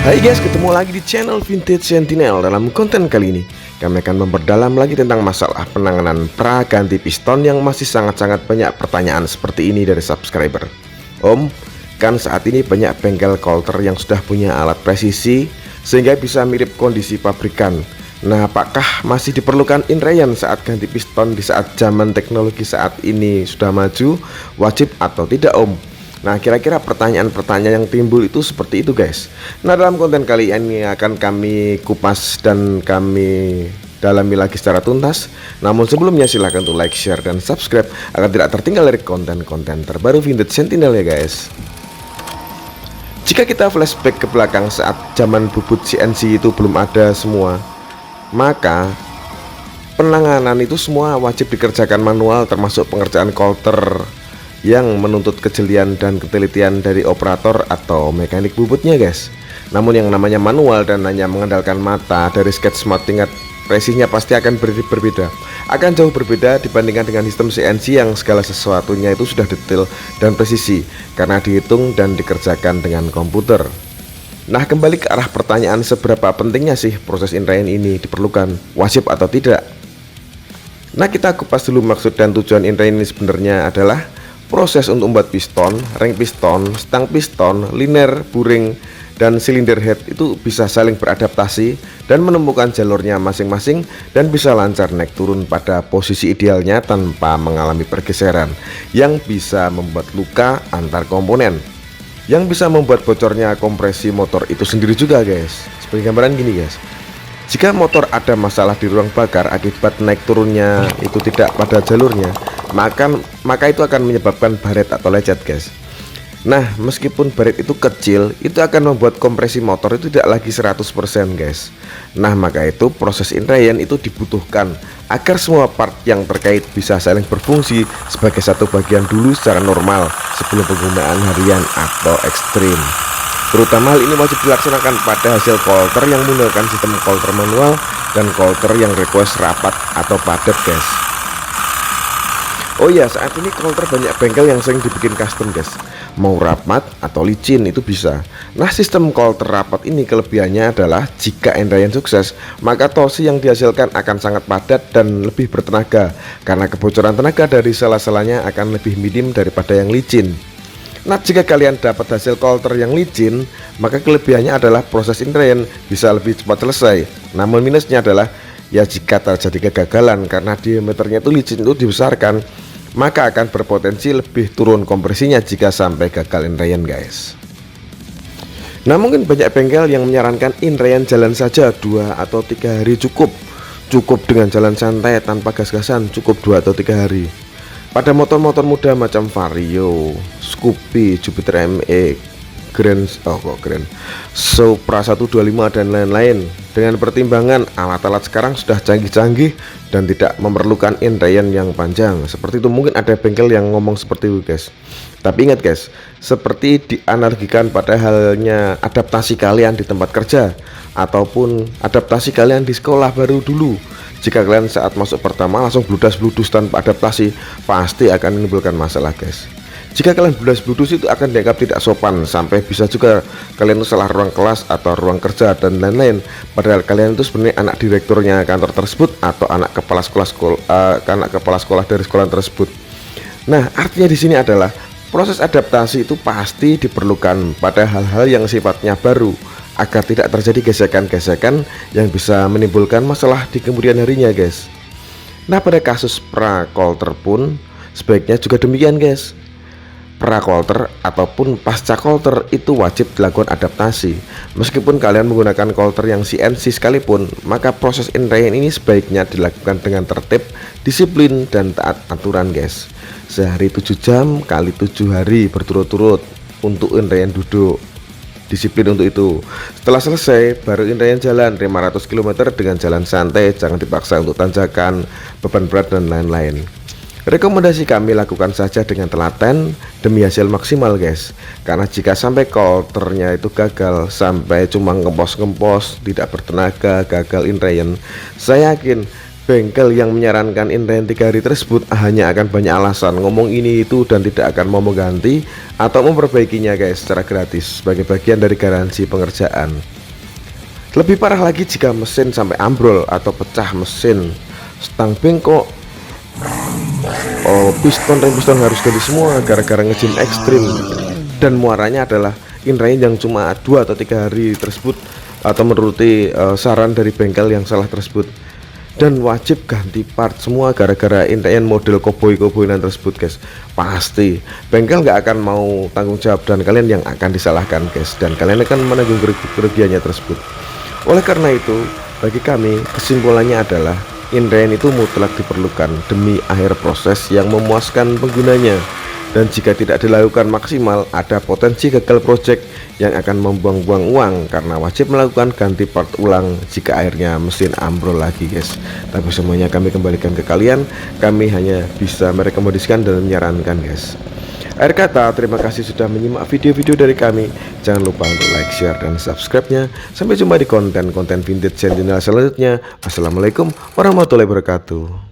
Hai guys, ketemu lagi di channel Vintage Sentinel. Dalam konten kali ini kami akan memperdalam lagi tentang masalah penanganan pra ganti piston yang masih sangat-sangat banyak pertanyaan seperti ini dari subscriber. Om, kan saat ini banyak bengkel Coulter yang sudah punya alat presisi sehingga bisa mirip kondisi pabrikan. Nah, apakah masih diperlukan inrayan saat ganti piston di saat zaman teknologi saat ini sudah maju? Wajib atau tidak, Om? Nah, kira-kira pertanyaan-pertanyaan yang timbul itu seperti itu guys. Nah, dalam konten kali ini akan kami kupas dan kami dalami lagi secara tuntas. Namun sebelumnya silahkan untuk like, share, dan subscribe agar tidak tertinggal dari konten-konten terbaru Vintage Sentinel ya guys. Jika kita flashback ke belakang saat zaman bubut CNC itu belum ada semua, maka penanganan itu semua wajib dikerjakan manual, termasuk pengerjaan Coulter yang menuntut kejelian dan ketelitian dari operator atau mekanik bubutnya guys. Namun yang namanya manual dan hanya mengandalkan mata dari sketch smart, tingkat presisinya pasti akan berbeda. Akan jauh berbeda dibandingkan dengan sistem CNC yang segala sesuatunya itu sudah detail dan presisi karena dihitung dan dikerjakan dengan komputer. Nah, kembali ke arah pertanyaan, seberapa pentingnya sih proses inrayan ini diperlukan, wajib atau tidak? Nah, kita kupas dulu maksud dan tujuan inrayan ini sebenarnya adalah proses untuk membuat piston, ring piston, stang piston, liner, buring, dan silinder head itu bisa saling beradaptasi dan menemukan jalurnya masing-masing dan bisa lancar naik turun pada posisi idealnya tanpa mengalami pergeseran yang bisa membuat luka antar komponen, yang bisa membuat bocornya kompresi motor itu sendiri juga guys. Sebagai gambaran gini guys, jika motor ada masalah di ruang bakar akibat naik turunnya itu tidak pada jalurnya, maka itu akan menyebabkan baret atau lecet guys. Nah, meskipun baret itu kecil, itu akan membuat kompresi motor itu tidak lagi 100% guys. Nah, maka itu proses inrayan itu dibutuhkan agar semua part yang terkait bisa saling berfungsi sebagai satu bagian dulu secara normal sebelum penggunaan harian atau ekstrim. Terutama hal ini wajib dilaksanakan pada hasil Coulter yang menggunakan sistem Coulter manual dan Coulter yang request rapat atau padat guys. Oh ya, saat ini Coulter banyak bengkel yang sering dibikin custom guys, mau rapat atau licin itu bisa. Nah, sistem Coulter rapat ini kelebihannya adalah jika inrayan sukses, maka torsi yang dihasilkan akan sangat padat dan lebih bertenaga karena kebocoran tenaga dari sela-selanya akan lebih minim daripada yang licin. Nah, jika kalian dapat hasil Coulter yang licin, maka kelebihannya adalah proses inrayan bisa lebih cepat selesai. Namun minusnya adalah ya jika terjadi kegagalan karena diameternya itu licin itu dibesarkan, maka akan berpotensi lebih turun kompresinya jika sampai gagal inrayan guys. Nah, mungkin banyak bengkel yang menyarankan inrayan jalan saja 2 atau 3 hari cukup dengan jalan santai tanpa gas-gasan, cukup 2 atau 3 hari. Pada motor-motor muda macam Vario, Scoopy, Jupiter ME, Grand Supra 125 dan lain-lain, dengan pertimbangan alat-alat sekarang sudah canggih-canggih dan tidak memerlukan inrayan yang panjang. Seperti itu, mungkin ada bengkel yang ngomong seperti itu guys. Tapi ingat guys, seperti dianalogikan pada halnya adaptasi kalian di tempat kerja ataupun adaptasi kalian di sekolah baru dulu. Jika kalian saat masuk pertama langsung bludas-bludus tanpa adaptasi, pasti akan menimbulkan masalah guys. Jika kalian bludas-bludus itu akan dianggap tidak sopan, sampai bisa juga kalian itu salah ruang kelas atau ruang kerja dan lain-lain. Padahal kalian itu sebenarnya anak direkturnya kantor tersebut atau anak kepala sekolah dari sekolah tersebut. Nah, artinya di sini adalah proses adaptasi itu pasti diperlukan pada hal-hal yang sifatnya baru agar tidak terjadi gesekan-gesekan yang bisa menimbulkan masalah di kemudian harinya guys. Nah, pada kasus pra Coulter pun sebaiknya juga demikian guys. Pra Coulter ataupun pasca Coulter itu wajib dilakukan adaptasi. Meskipun kalian menggunakan Coulter yang CNC sekalipun, maka proses inrayan ini sebaiknya dilakukan dengan tertib, disiplin, dan taat aturan guys. Sehari 7 jam kali 7 hari berturut-turut untuk inrayan duduk. Disiplin untuk itu. Setelah selesai baru inrayan jalan 500 km dengan jalan santai, jangan dipaksa untuk tanjakan, beban berat, dan lain-lain. Rekomendasi kami lakukan saja dengan telaten demi hasil maksimal guys. Karena jika sampai Coulternya itu gagal, sampai cuma ngempos-ngempos, tidak bertenaga, gagal inrayan, saya yakin bengkel yang menyarankan inrayan 3 hari tersebut hanya akan banyak alasan, ngomong ini itu, dan tidak akan mau mengganti atau memperbaikinya guys secara gratis sebagai bagian dari garansi pengerjaan. Lebih parah lagi jika mesin sampai ambrol atau pecah mesin, stang bengkok, piston rem piston harus ganti semua gara-gara ngejim ekstrim. Dan muaranya adalah inline yang cuma 2 atau 3 hari tersebut, atau menuruti saran dari bengkel yang salah tersebut. Dan wajib ganti part semua gara-gara inline model koboi-koboinan tersebut guys. Pasti bengkel nggak akan mau tanggung jawab dan kalian yang akan disalahkan guys, dan kalian akan menanggung kerugiannya tersebut. Oleh karena itu, bagi kami kesimpulannya adalah inline itu mutlak diperlukan demi akhir proses yang memuaskan penggunanya. Dan jika tidak dilakukan maksimal, ada potensi gagal project yang akan membuang-buang uang, karena wajib melakukan ganti part ulang jika akhirnya mesin ambrol lagi guys. Tapi semuanya kami kembalikan ke kalian, kami hanya bisa merekomendasikan dan menyarankan guys. Akhir kata, terima kasih sudah menyimak video-video dari kami. Jangan lupa untuk like, share, dan subscribe-nya. Sampai jumpa di konten-konten vintage channel selanjutnya. Assalamualaikum warahmatullahi wabarakatuh.